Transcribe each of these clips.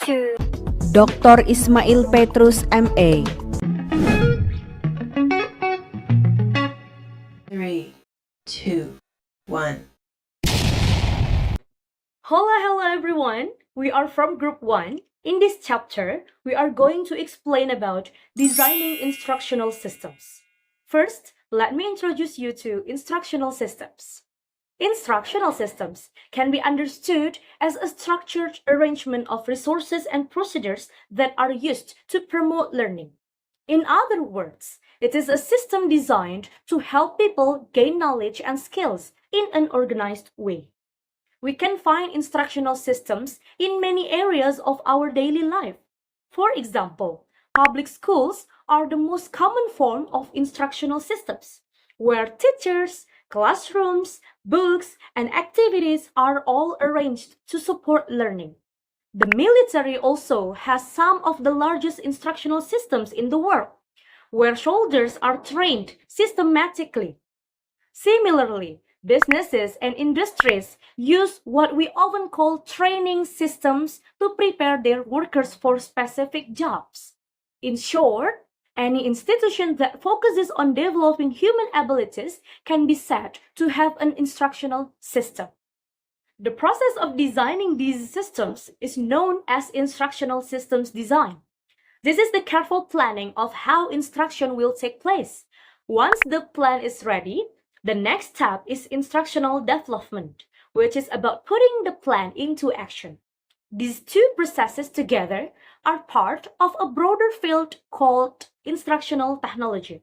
to Dr. Ismail Petrus, MA. 3, 2, 1. Hello everyone! We are from Group 1. In this chapter, we are going to explain about designing instructional systems. First, let me introduce you to instructional systems. Instructional systems can be understood as a structured arrangement of resources and procedures that are used to promote learning. In other words, it is a system designed to help people gain knowledge and skills in an organized way. We can find instructional systems in many areas of our daily life. For example, public schools are the most common form of instructional systems, where teachers, classrooms, books, and activities are all arranged to support learning. The military also has some of the largest instructional systems in the world, where soldiers are trained systematically. Similarly, businesses and industries use what we often call training systems to prepare their workers for specific jobs. In short, any institution that focuses on developing human abilities can be said to have an instructional system. The process of designing these systems is known as instructional systems design. This is the careful planning of how instruction will take place. Once the plan is ready, the next step is instructional development, which is about putting the plan into action. These two processes together are part of a broader field called instructional technology.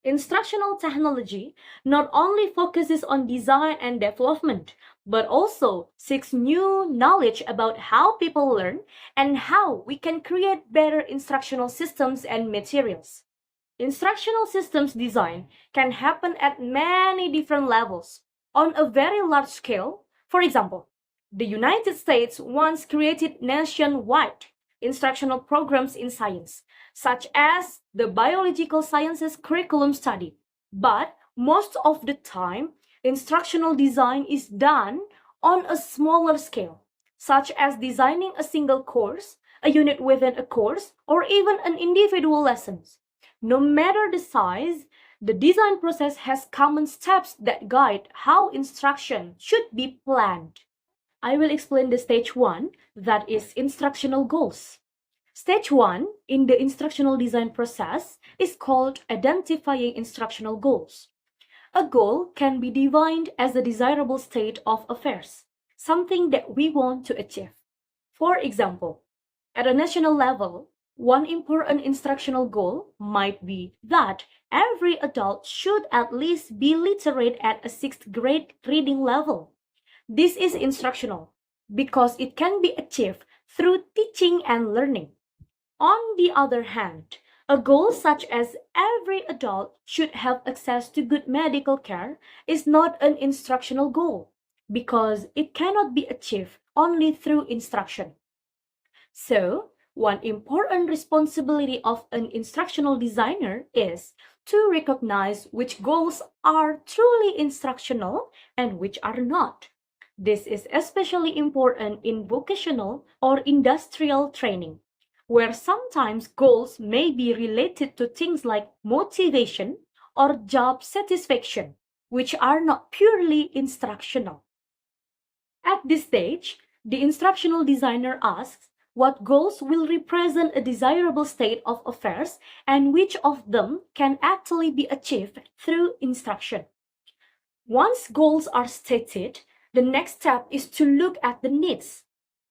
Instructional technology not only focuses on design and development, but also seeks new knowledge about how people learn and how we can create better instructional systems and materials. Instructional systems design can happen at many different levels. On a very large scale, for example, the United States once created nationwide instructional programs in science, such as the biological sciences curriculum study. But most of the time, instructional design is done on a smaller scale, such as designing a single course, a unit within a course, or even an individual lessons. No matter the size, the design process has common steps that guide how instruction should be planned. I will explain the stage 1, that is instructional goals. Stage 1 in the instructional design process is called identifying instructional goals. A goal can be defined as a desirable state of affairs, something that we want to achieve. For example, at a national level, one important instructional goal might be that every adult should at least be literate at a 6th grade reading level. This is instructional because it can be achieved through teaching and learning. On the other hand, a goal such as every adult should have access to good medical care is not an instructional goal because it cannot be achieved only through instruction. So, one important responsibility of an instructional designer is to recognize which goals are truly instructional and which are not. This is especially important in vocational or industrial training, where sometimes goals may be related to things like motivation or job satisfaction, which are not purely instructional. At this stage, the instructional designer asks what goals will represent a desirable state of affairs and which of them can actually be achieved through instruction. Once goals are stated, the next step is to look at the needs.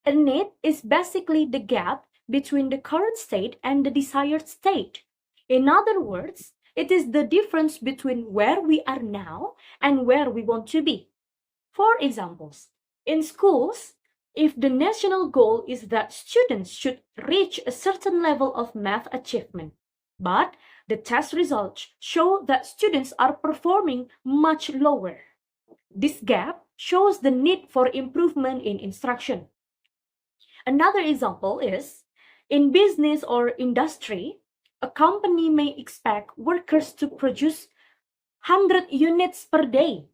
A need is basically the gap between the current state and the desired state. In other words, it is the difference between where we are now and where we want to be. For examples, in schools, if the national goal is that students should reach a certain level of math achievement, but the test results show that students are performing much lower. This gap shows the need for improvement in instruction. Another example is, in business or industry, a company may expect workers to produce 100 units per day,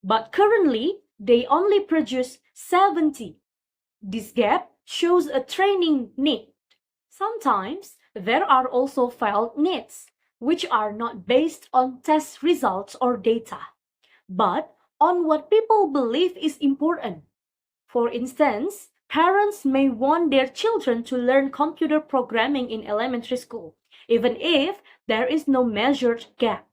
but currently they only produce 70. This gap shows a training need. Sometimes there are also felt needs, which are not based on test results or data, but on what people believe is important. For instance, parents may want their children to learn computer programming in elementary school, even if there is no measured gap.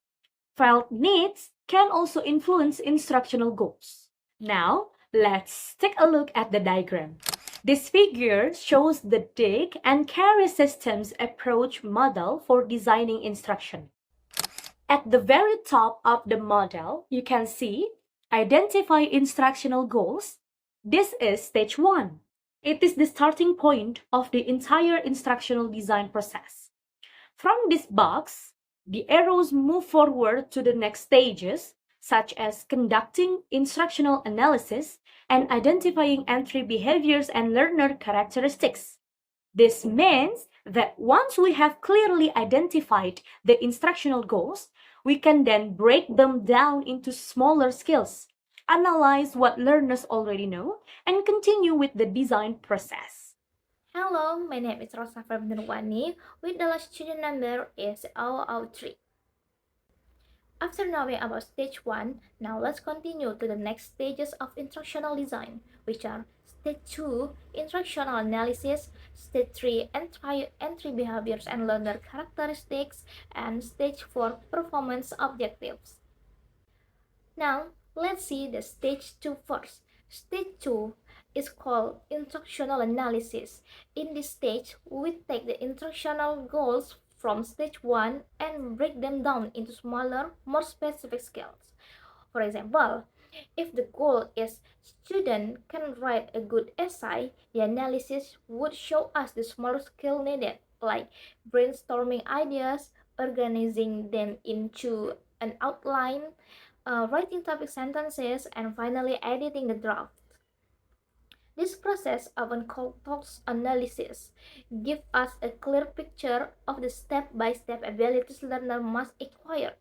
Felt needs can also influence instructional goals. Now, let's take a look at the diagram. This figure shows the dig and carry systems approach model for designing instruction. At the very top of the model, you can see identify instructional goals. This is stage 1. It is the starting point of the entire instructional design process. From this box, the arrows move forward to the next stages, such as conducting instructional analysis and identifying entry behaviors and learner characteristics. This means that once we have clearly identified the instructional goals, we can then break them down into smaller skills, analyze what learners already know, and continue with the design process. Hello, my name is Rosa Febrwani, with the last student number is 003. After knowing about stage 1, now let's continue to the next stages of instructional design, which are stage 2, instructional analysis, stage 3, entry behaviors and learner characteristics, and stage 4, performance objectives. Now, let's see the stage 2 first. Stage 2 is called instructional analysis. In this stage, we take the instructional goals from stage 1 and break them down into smaller, more specific skills. For example, if the goal is student can write a good essay, the analysis would show us the smaller skill needed, like brainstorming ideas, organizing them into an outline, writing topic sentences, and finally editing the draft. This process, often called thought analysis, gives us a clear picture of the step-by-step abilities learner must acquire.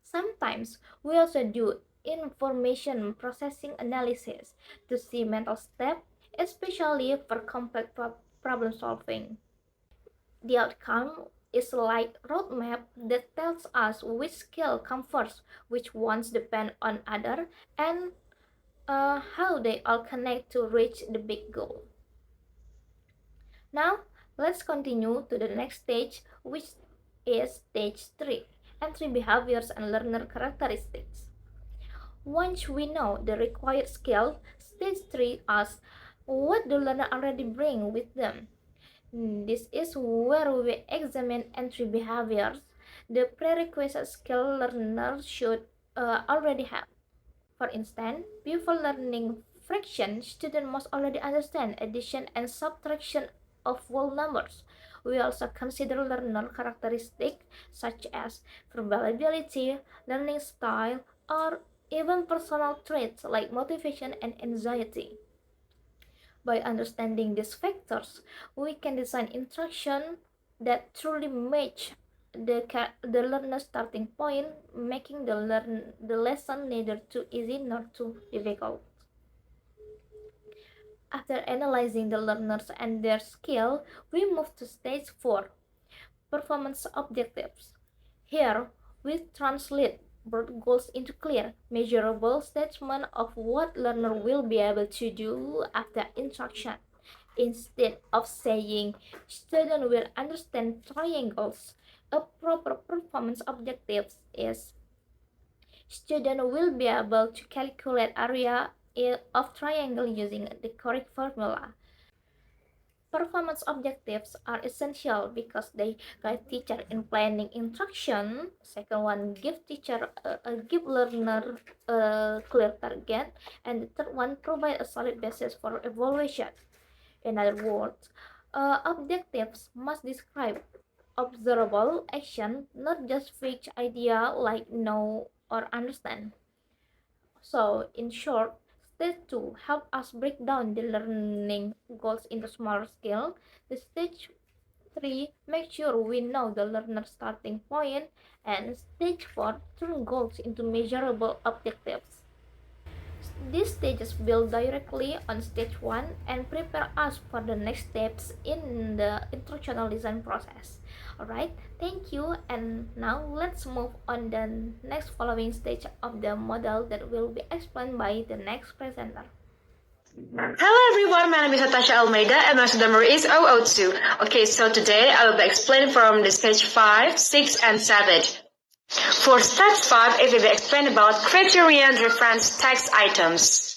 Sometimes we also do information processing analysis to see mental step, especially for complex problem solving. The outcome is like roadmap that tells us which skill come first, which ones depend on other, and how they all connect to reach the big goal. Now, let's continue to the next stage, which is stage 3, entry behaviors and learner characteristics. Once we know the required skill, stage 3 asks what the learner already bring with them. This is where we examine entry behaviors, the prerequisite skill learners should already have. For instance, before learning fraction, students must already understand addition and subtraction of whole numbers. We also consider learner characteristics such as verbal ability, learning style, or even personal traits like motivation and anxiety. By understanding these factors, we can design instruction that truly match the learner's starting point, making the lesson neither too easy nor too difficult. After analyzing the learners and their skill, we move to stage 4, performance objectives. Here, we translate broad goals into clear, measurable statement of what learner will be able to do after instruction. Instead of saying student will understand triangles, a proper performance objective is student will be able to calculate area of triangle using the correct formula. Performance objectives are essential because they guide teacher in planning instruction. Second one, give learner a clear target, and the third one, provide a solid basis for evaluation. In other words, objectives must describe observable action, not just vague idea like know or understand. So, in short, stage 2 help us break down the learning goals into smaller scale. The stage 3 make sure we know the learner starting point, and stage 4 turn goals into measurable objectives. These stages build directly on stage 1 and prepare us for the next steps in the instructional design process. Alright, thank you, and now let's move on the next following stage of the model that will be explained by the next presenter. Hello everyone, my name is Natasha Almeida and my student number is 002. Okay, so today I will be explaining from the stage 5, 6 and 7. For stage 5, it will be explained about criterion reference text items.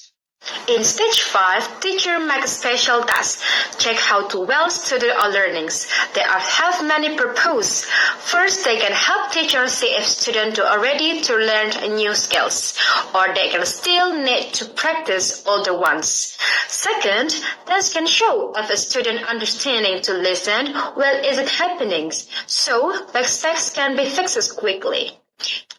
In stage 5, teacher makes special tasks. Check how to well student are learnings. They have many purposes. First, they can help teachers see if students are ready to learn new skills, or they can still need to practice older ones. Second, tests can show if a student understanding to listen well is it happening, so mistakes can be fixed quickly.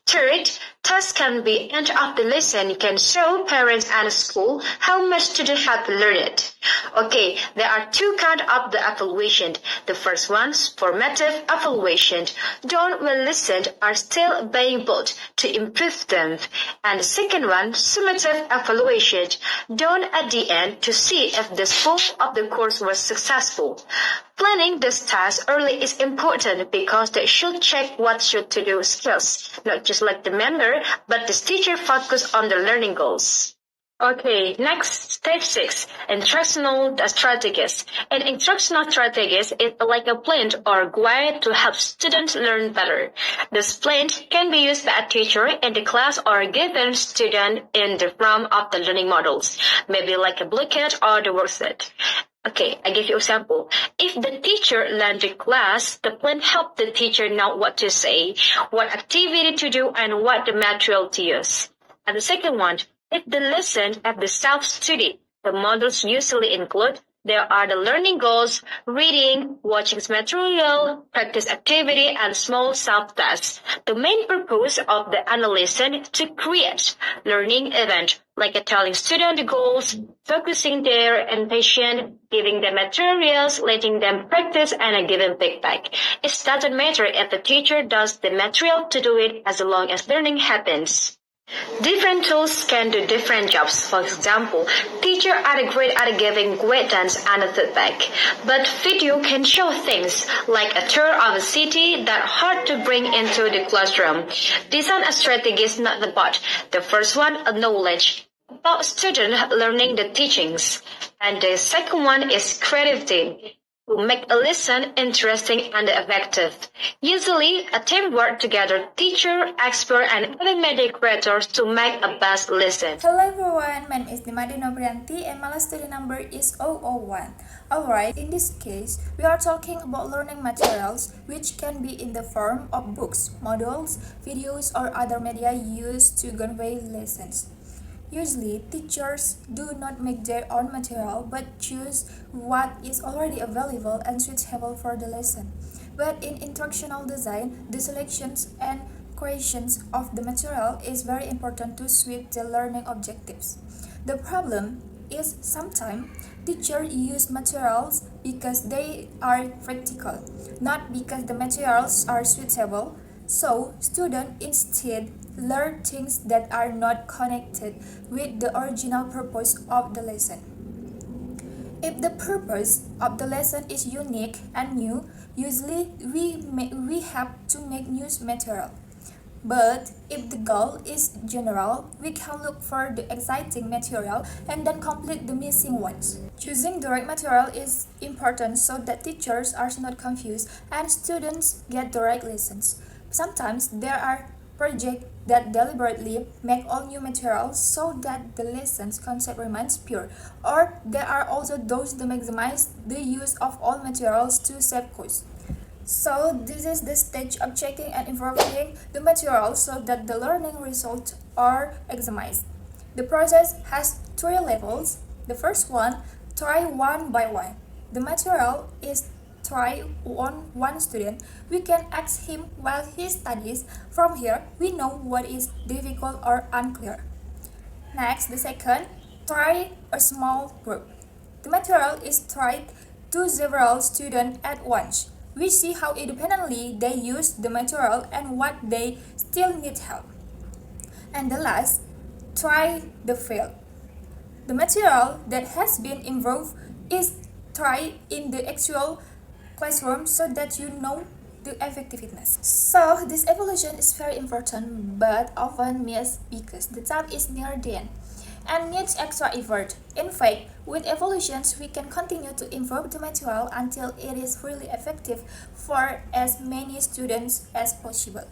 Third, tests can be end of the lesson can show parents and school how much students have learned. Okay, there are two kinds of the evaluation. The first one, formative evaluation. Don't well listened are still being built to improve them. And the second one, summative evaluation. Done at the end to see if the scope of the course was successful. Planning this task early is important because they should check what should to do skills, not just like the member, but the teacher focus on the learning goals. Okay, next, stage 6, instructional strategies. An instructional strategies is like a plan or guide to help students learn better. This plan can be used by a teacher in the class or given student in the form of the learning models, maybe like a booklet or the worksheet. Okay, I give you an example. If the teacher learned the class, the plan helps the teacher know what to say, what activity to do, and what the material to use. And the second one, if the lesson at the self-study, the models usually include there are the learning goals, reading, watching material, practice activity, and small self-tests. The main purpose of the analysis to create learning event, like telling student the goals, focusing their attention, giving them materials, letting them practice, and giving feedback. It doesn't matter if the teacher does the material to do it as long as learning happens. Different tools can do different jobs. For example, teachers are great at giving guidance and feedback, but video can show things like a tour of a city that hard to bring into the classroom. Design a strategy is not about the first one, a knowledge about student learning the teachings, and the second one is creativity. To make a lesson interesting and effective. Usually, a team work together, teacher, expert, and other media creators to make a best lesson. Hello everyone, my name is Dimadi Nobrianti and my student number is 001. Alright, in this case, we are talking about learning materials which can be in the form of books, models, videos, or other media used to convey lessons. Usually, teachers do not make their own material but choose what is already available and suitable for the lesson. But in instructional design, the selections and creations of the material is very important to suit the learning objectives. The problem is sometimes teachers use materials because they are practical, not because the materials are suitable. So, students instead learn things that are not connected with the original purpose of the lesson. If the purpose of the lesson is unique and new, usually we have to make new material. But if the goal is general, we can look for the exciting material and then complete the missing ones. Choosing the right material is important so that teachers are not confused and students get the right lessons. Sometimes there are projects that deliberately make all new materials so that the lesson's concept remains pure, or there are also those that maximize the use of all materials to save cost. So this is the stage of checking and improving the material so that the learning results are maximized. The process has 3 levels. The first one, try one by one. The material is try on one student. We can ask him while he studies. From here, we know what is difficult or unclear. Next, the second, try a small group. The material is tried to several students at once. We see how independently they use the material and what they still need help. And the last, try the field. The material that has been improved is tried in the actual classroom so that you know the effectiveness. So this evaluation is very important but often missed because the time is near the end and needs extra effort. In fact, with evaluations, we can continue to improve the material until it is really effective for as many students as possible.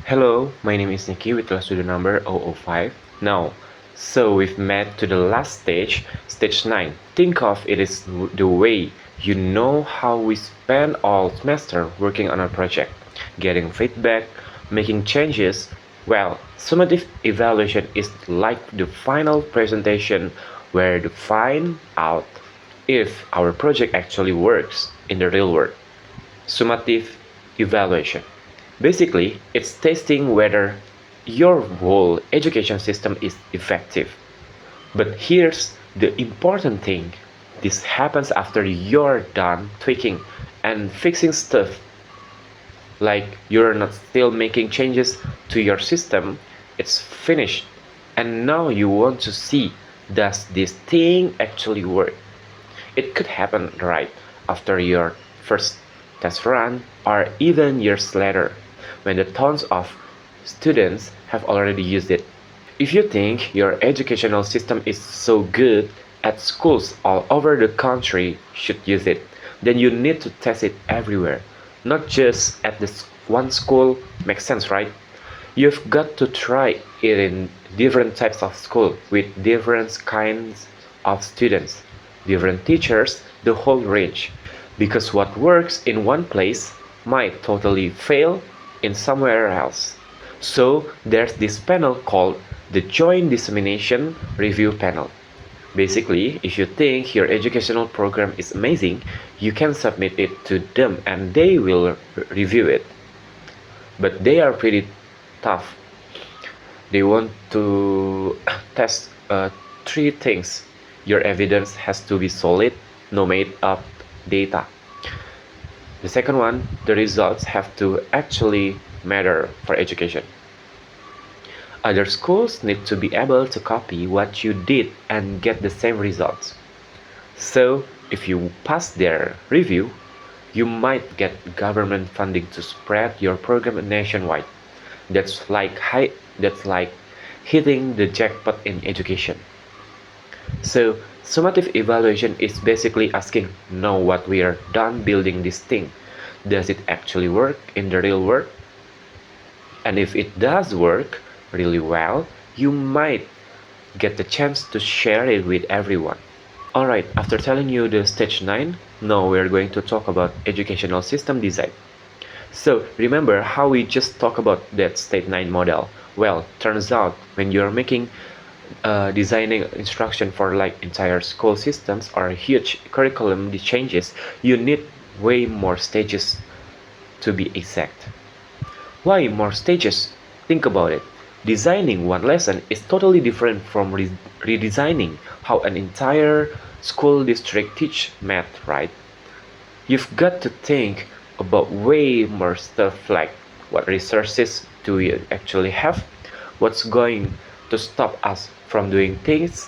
Hello, my name is Nikki with class student number 005. Now, so we've met to the last stage, stage 9. Think of it as the way you know how we spend all semester working on a project, getting feedback, making changes. Well, summative evaluation is like the final presentation where you find out if our project actually works in the real world. Summative evaluation. Basically, it's testing whether your whole education system is effective. But here's the important thing. This happens after you're done tweaking and fixing stuff. Like you're not still making changes to your system, it's finished. And now you want to see, does this thing actually work? It could happen right after your first test run or even years later when the tons of students have already used it. If you think your educational system is so good at schools all over the country should use it, then you need to test it everywhere, not just at this one school. Makes sense, right? You've got to try it in different types of school with different kinds of students, different teachers, the whole range. Because what works in one place might totally fail in somewhere else. So there's this panel called the Joint Dissemination Review Panel. Basically, if you think your educational program is amazing, you can submit it to them and they will review it. But they are pretty tough. They want to test three things. Your evidence has to be solid, no made up data. The second one, the results have to actually matter for education. Other schools need to be able to copy what you did and get the same results. So, if you pass their review, you might get government funding to spread your program nationwide. That's like hitting the jackpot in education. So, summative evaluation is basically asking, now what we are done building this thing, does it actually work in the real world? And if it does work really well, you might get the chance to share it with everyone. Alright, after telling you the stage 9, now we're going to talk about educational system design. So, remember how we just talked about that stage 9 model? Well, turns out when you're making designing instruction for like entire school systems or huge curriculum changes, you need way more stages to be exact. Why more stages? Think about it. Designing one lesson is totally different from redesigning how an entire school district teach math, right? You've got to think about way more stuff like what resources do we actually have? What's going to stop us from doing things?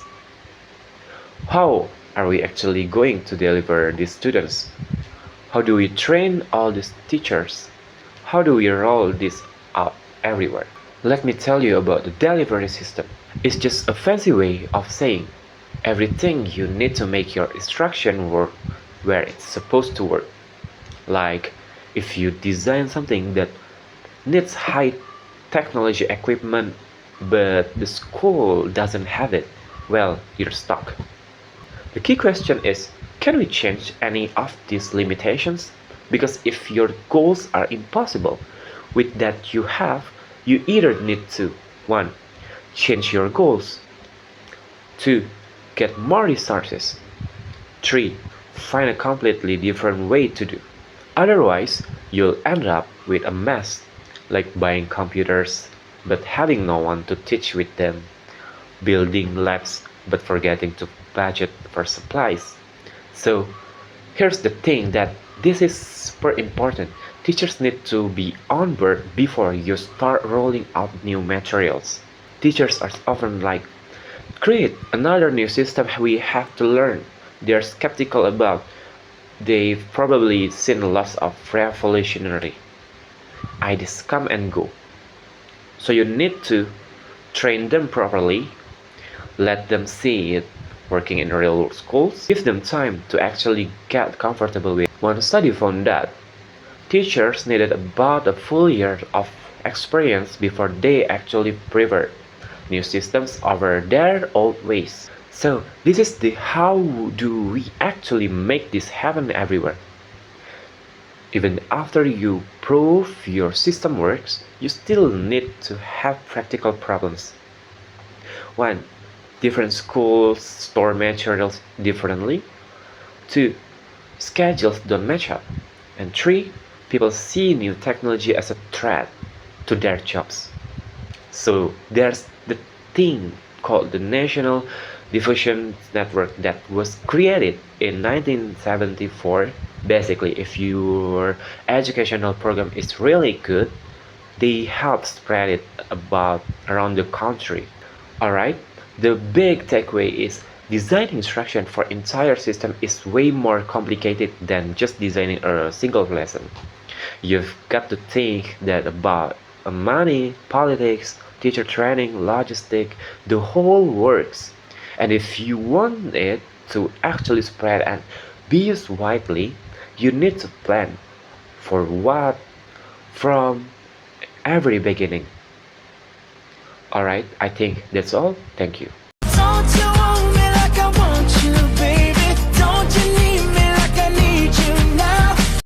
How are we actually going to deliver these students? How do we train all these teachers? How do we roll this out everywhere? Let me tell you about the delivery system. It's just a fancy way of saying everything you need to make your instruction work where it's supposed to work. Like if you design something that needs high technology equipment but the school doesn't have it, well, you're stuck. The key question is, can we change any of these limitations? Because if your goals are impossible with that you have, you either need to 1. Change your goals, 2. Get more resources, 3. Find a completely different way to do. Otherwise, you'll end up with a mess, like buying computers but having no one to teach with them, building labs but forgetting to budget for supplies. So, here's the thing that this is super important. Teachers need to be on board before you start rolling out new materials. Teachers are often like, create another new system we have to learn. They're skeptical about. They've probably seen lots of revolutionary ideas come and go. So you need to train them properly, let them see it working in real schools, give them time to actually get comfortable with. One study found that teachers needed about a full year of experience before they actually preferred new systems over their old ways. So this is the how do we actually make this happen everywhere. Even after you prove your system works, you still need to have practical problems. 1. Different schools store materials differently. 2. Schedules don't match up. And 3. People see new technology as a threat to their jobs. So there's the thing called the National Diffusion Network that was created in 1974. Basically, if your educational program is really good, they help spread it about around the country. Alright, the big takeaway is design instruction for entire system is way more complicated than just designing a single lesson. You've got to think that about money, politics, teacher training, logistic, the whole works. And if you want it to actually spread and be used widely, you need to plan for what from every beginning. Alright, I think that's all. Thank you.